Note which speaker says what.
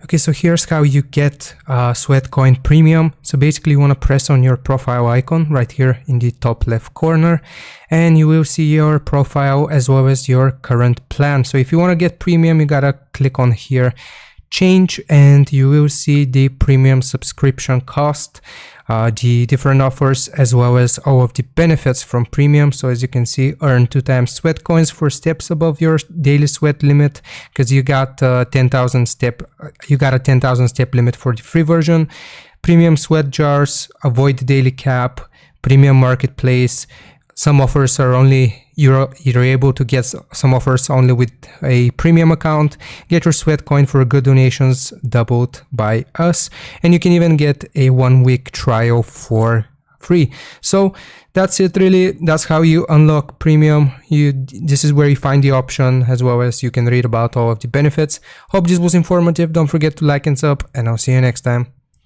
Speaker 1: Okay, so here's how you get Sweatcoin Premium. So basically you want to press on your profile icon right here in the top left corner, and you will see your profile as well as your current plan. So if you want to get premium, you gotta click on here, change, and you will see the premium subscription cost, the different offers, as well as all of the benefits from premium. So as you can see, earn 2 times sweat coins for steps above your daily sweat limit, because you got 10,000 step limit for the free version. Premium sweat jars, avoid the daily cap, premium marketplace. Some offers are only, you're able to get some offers only with a premium account. Get your sweat coin for good donations doubled by us. And you can even get a 1-week trial for free. So that's it really. That's how you unlock premium. This is where you find the option, as well as you can read about all of the benefits. Hope this was informative. Don't forget to like and sub, and I'll see you next time.